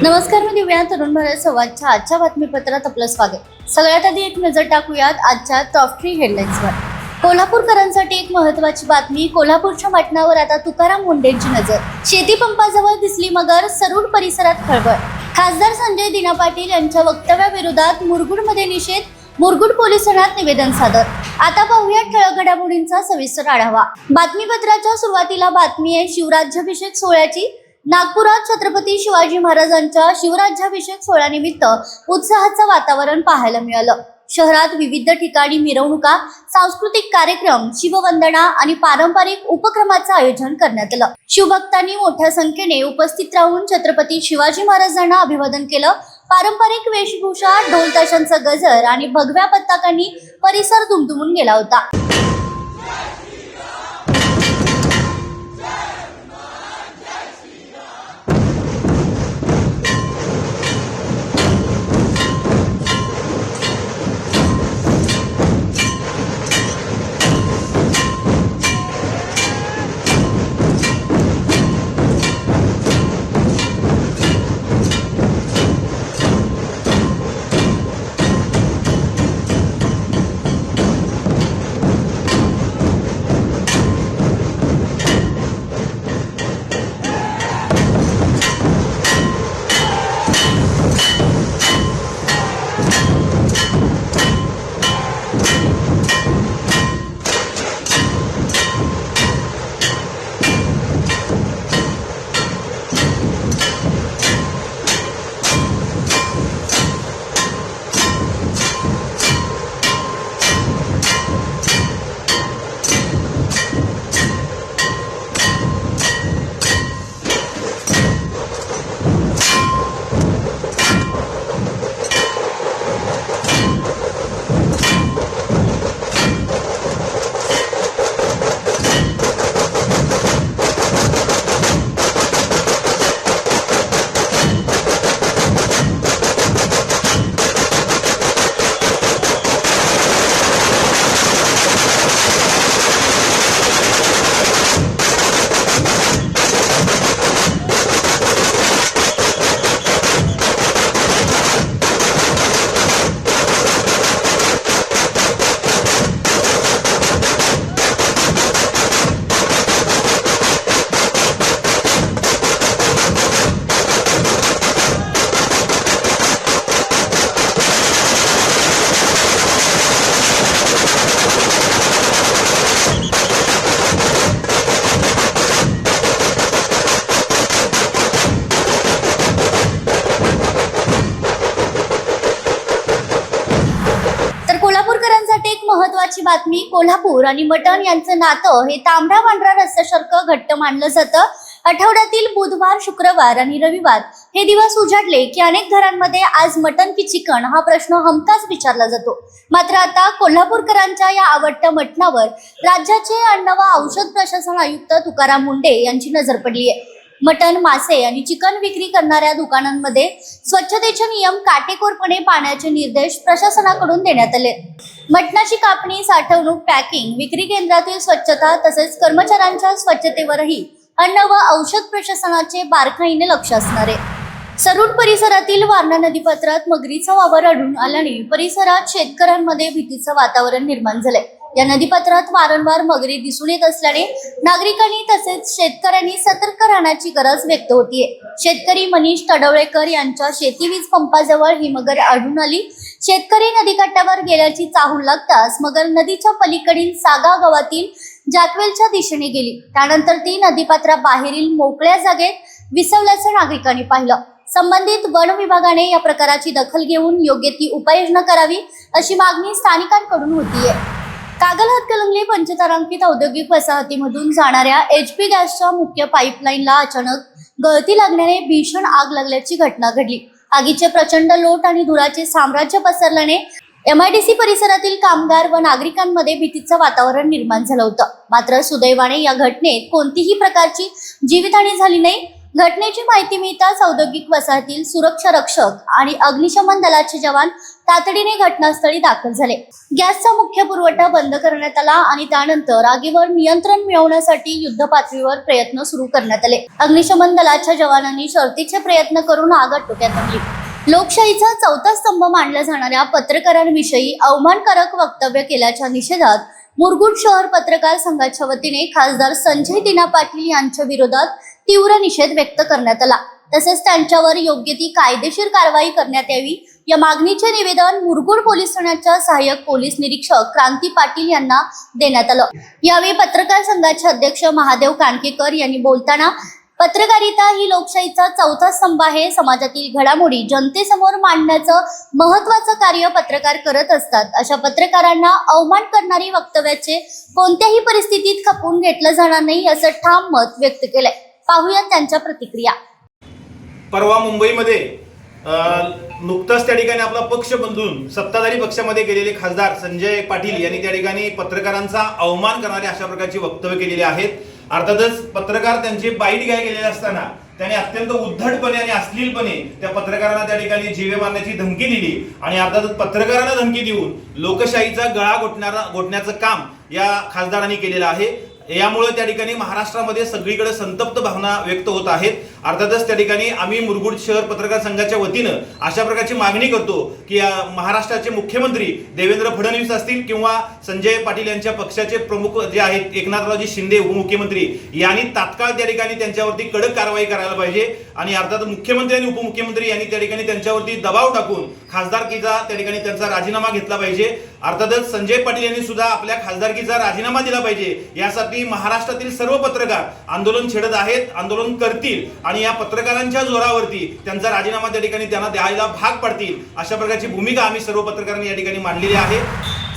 नमस्कार, मी दिव्या. तरुण भारत संवादच्या आजच्या बातमीपत्रात आपलं स्वागत. सगळ्यात आधी एक नजर टाकूयात आजच्या टॉप 3 हेडलाईन्सवर. कोल्हापूरकरांसाठी एक महत्त्वाची बातमी. कोल्हापूरच्या मटणावर आता तुकाराम मुंढेंची नजर. शेतीपंपाजवळ दिसली मगर, सरूड परिसरात खळबळ. खासदार संजय दिना पाटील यांच्या वक्तव्याविरोधात मुरगुडमध्ये निषेध. मुरगुड पोलीस ठाण्यात निवेदन सादर. आता पाहूयात ठळक घडामोडींचा सविस्तर आढावा. बातमीपत्राच्या सुरुवातीला बातमी आहे शिवराज्याभिषेक सोहळ्याची. नागपुरात छत्रपती शिवाजी महाराजांच्या शिवराज्याभिषेक सोहळ्यानिमित्त उत्साहाचं वातावरण पाहायला मिळालं. शहरात विविध ठिकाणी मिरवणुका, सांस्कृतिक कार्यक्रम, शिववंदना आणि पारंपरिक उपक्रमाचं आयोजन करण्यात आलं. शिवभक्तांनी मोठ्या संख्येने उपस्थित राहून छत्रपती शिवाजी महाराजांना अभिवादन केलं. पारंपरिक वेशभूषा, ढोल ताशांचा गजर आणि भगव्या पताकांनी परिसर दुमदुमून गेला होता. कोल्हापूरकरांसाठी एक महत्त्वाची बातमी. कोल्हापूर आणि मटण यांचं नातं हे तांबडा पांढरा रस्त्यासारखं घट्ट मानलं जातं. आठवड्यातील बुधवार, शुक्रवार आणि रविवार हे दिवस उजाडले की अनेक घरांमध्ये आज मटण की चिकन हा प्रश्न हमखास विचारला जातो. मात्र आता कोल्हापूरकरांच्या या आवडत्या मटणावर राज्याचे अन्न व औषध प्रशासन आयुक्त तुकाराम मुंढे यांची नजर पडली आहे. मटण, मासे आणि चिकन विक्री करणाऱ्या दुकानांमध्ये स्वच्छतेचे नियम काटेकोरपणे पाळण्याचे निर्देश प्रशासनाकडून देण्यात आले. मटणाची कापणी, साठवणूक, पॅकिंग, विक्री केंद्रातील स्वच्छता तसेच कर्मचाऱ्यांच्या स्वच्छतेवरही अन्न व औषध प्रशासनाचे बारकाईने लक्ष असणार आहे. सरूड परिसरातील वारणा नदीपात्रात मगरीचा वावर आढळून आल्याने परिसरात शेतकऱ्यांमध्ये भीतीचं वातावरण निर्माण झालंय. या नदीपात्रात वारंवार मगरी दिसून येत असल्याने नागरिकांनी तसेच शेतकऱ्यांनी सतर्क राहण्याची गरज व्यक्त होतीये. शेतकरी मनीष तडवळेकर यांच्या शेती वीज पंपाजवळ ही मगर आढळून आली. शेतकरी नदीकाठावर गेल्याची चाहूल लागताच मगर नदीच्या पलीकडील सागा गावातील जाकवेलच्या दिशेने गेली. त्यानंतर ती नदीपात्राबाहेरील मोकळ्या जागेत विसवल्याचं नागरिकांनी पाहिलं. संबंधित वन विभागाने या प्रकाराची दखल घेऊन योग्य ती उपाययोजना करावी अशी मागणी स्थानिकांकडून होतीये. कागल हातकणंगले पंचतारांकित औद्योगिक वसाहतीमधून जाणाऱ्या HP गॅसच्या मुख्य पाईपलाईनला अचानक गळती लागल्याने भीषण आग लागल्याची घटना घडली. आगीचे प्रचंड लोट आणि धुराचे साम्राज्य पसरल्याने MIDC परिसरातील कामगार व नागरिकांमध्ये भीतीचं वातावरण निर्माण झालं होतं. मात्र सुदैवाने या घटनेत कोणतीही प्रकारची जीवितहानी झाली नाही. घटनेची माहिती मिळताच औद्योगिक वसाहतील सुरक्षा रक्षक आणि अग्निशमन दलाचे जवान तातडीने घटनास्थळी दाखल झाले. गॅसचा मुख्य पुरवठा बंद करण्यात आला आणि त्यानंतर आगीवर नियंत्रण मिळवण्यासाठी युद्धपातळीवर प्रयत्न सुरू करण्यात आले. अग्निशमन दलाच्या जवानांनी शर्थीचे प्रयत्न करून आग आटोक्यात आणली. लोकशाहीचा चौथा स्तंभ मानल्या जाणाऱ्या पत्रकारांविषयी अवमानकारक वक्तव्य केल्याच्या निषेधात मुरगुड शहर पत्रकार संघाच्या वतीने खासदार संजय दिना पाटील यांच्या विरोधात तीव्र निषेध व्यक्त करण्यात आला. तसेच त्यांच्यावर योग्य ती कायदेशीर कारवाई करण्यात यावी या मागणीचे निवेदन मुरगुड पोलीस ठाण्याच्या सहाय्यक पोलीस निरीक्षक क्रांती पाटील यांना देण्यात आलं. यावेळी पत्रकार संघाचे अध्यक्ष महादेव कानकेकर यांनी बोलताना पत्रकारिता ही लोकशाहीचा चौथा स्तंभ आहे. समाजातील घडामोडी जनतेसमोर मांडण्याचं महत्त्वाचं कार्य पत्रकार करत असतात. अशा पत्रकारांना अवमान करणारी वक्तव्याचे कोणत्याही परिस्थितीत खपवून घेतलं जाणार नाही असं ठाम मत व्यक्त केलंय. पाहूयात त्यांच्या प्रतिक्रिया. परवा मुंबईमध्ये नुकताच त्या ठिकाणी आपला पक्ष बदलून सत्ताधारी पक्षामध्ये गेलेले खासदार संजय पाटील यांनी त्या ठिकाणी पत्रकारांचा अवमान करणारे अशा प्रकारची वक्तव्य केलेली आहेत. अर्थातच पत्रकार त्यांची बाईट घ्यायला गेलेले असताना त्याने अत्यंत उद्धटपणे आणि अश्लीलपणे त्या पत्रकारांना त्या ठिकाणी जीवे मारण्याची धमकी दिली आणि अर्थातच पत्रकारांना धमकी देऊन लोकशाहीचा गळा घोटण्याचं काम या खासदारांनी केलेलं आहे. यामुळे त्या ठिकाणी महाराष्ट्रामध्ये सगळीकडे संतप्त भावना व्यक्त होत आहेत. अर्थातच त्या ठिकाणी आम्ही मुरगुड शहर पत्रकार संघाच्या वतीनं अशा प्रकारची मागणी करतो की महाराष्ट्राचे मुख्यमंत्री देवेंद्र फडणवीस असतील किंवा संजय पाटील यांच्या पक्षाचे प्रमुख जे आहेत एकनाथरावजी शिंदे उपमुख्यमंत्री यांनी तात्काळ त्या ठिकाणी त्यांच्यावरती कडक कारवाई करायला पाहिजे आणि अर्थात मुख्यमंत्री आणि उपमुख्यमंत्री यांनी त्या ठिकाणी त्यांच्यावरती दबाव टाकून खासदारकीचा त्या ठिकाणी त्यांचा राजीनामा घेतला पाहिजे. अर्थातच संजय पाटील यांनी सुद्धा आपल्या खासदारकीचा राजीनामा दिला पाहिजे. यासाठी महाराष्ट्रातील सर्व पत्रकार आंदोलन छेडत आहेत, आंदोलन करतील आणि या पत्रकारांच्या जोरावरती त्यांचा राजीनामा त्या ठिकाणी त्यांना द्यायला भाग पडतील अशा प्रकारची भूमिका आम्ही सर्व पत्रकारांनी या ठिकाणी मांडलेली आहे.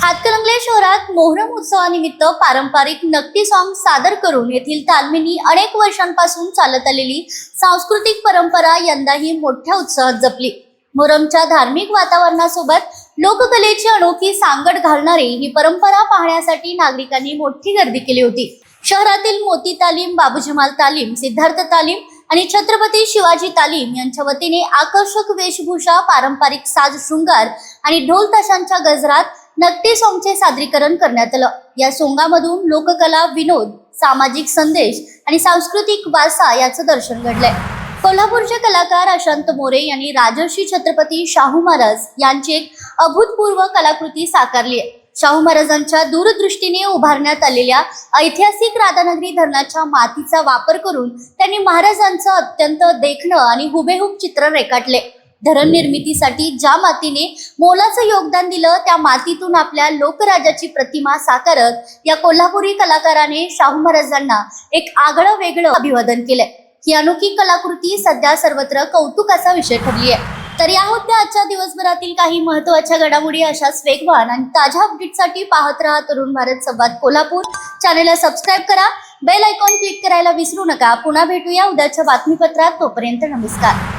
हातकणंगले शहरात मोहरम उत्सवानिमित्त पारंपरिक नक्ती सॉंग सादर करून येथील तालमींनी अनेक वर्षांपासून चालत आलेली सांस्कृतिक परंपरा यंदाही मोठ्या उत्साहात जपली. मोहरमच्या धार्मिक वातावरणासोबत लोककलेची अनोखी सांगड घालणारी ही परंपरा पाहण्यासाठी नागरिकांनी मोठी गर्दी केली होती. शहरातील मोती तालीम, बाबू जमाल तालीम, सिद्धार्थ तालीम आणि छत्रपती शिवाजी तालीम यांच्या वतीने आकर्षक वेशभूषा, पारंपरिक साज शृंगार आणि ढोल ताशांच्या गजरात नक्ती सॉंगचे सादरीकरण करण्यात आलं. या सोंगामधून लोककला, विनोद, सामाजिक संदेश आणि सांस्कृतिक वारसा याचं दर्शन घडलंय. कोल्हापूरचे कलाकार अशांत मोरे यांनी राजर्षी छत्रपती शाहू महाराज यांची एक अभूतपूर्व कलाकृती साकारली आहे. शाहू महाराजांच्या दूरदृष्टीने उभारण्यात आलेल्या ऐतिहासिक राधानगरी धरणाच्या मातीचा वापर करून त्यांनी महाराजांचं अत्यंत देखणं आणि हुबेहूब चित्र रेखाटले. धरण निर्मितीसाठी ज्या मातीने मोलाचं योगदान दिलं त्या मातीतून आपल्या लोकराजाची प्रतिमा साकारत या कोल्हापुरी कलाकाराने शाहू महाराजांना एक आगळं वेगळं अभिवादन केलंय. ही अनोखी कलाकृती सध्या सर्वत्र कौतुकाचा विषय ठरली आहे. तर या होत्या आजच्या दिवसभरातील काही महत्त्वाच्या घडामोडी. अशाच वेगवान आणि ताज्या अपडेटसाठी पाहत रहा तरुण भारत संवाद कोल्हापूर. चॅनलला सबस्क्राईब करा, बेल आयकॉन क्लिक करायला विसरू नका. पुन्हा भेटूया उद्याच्या बातमीपत्रात. तोपर्यंत नमस्कार.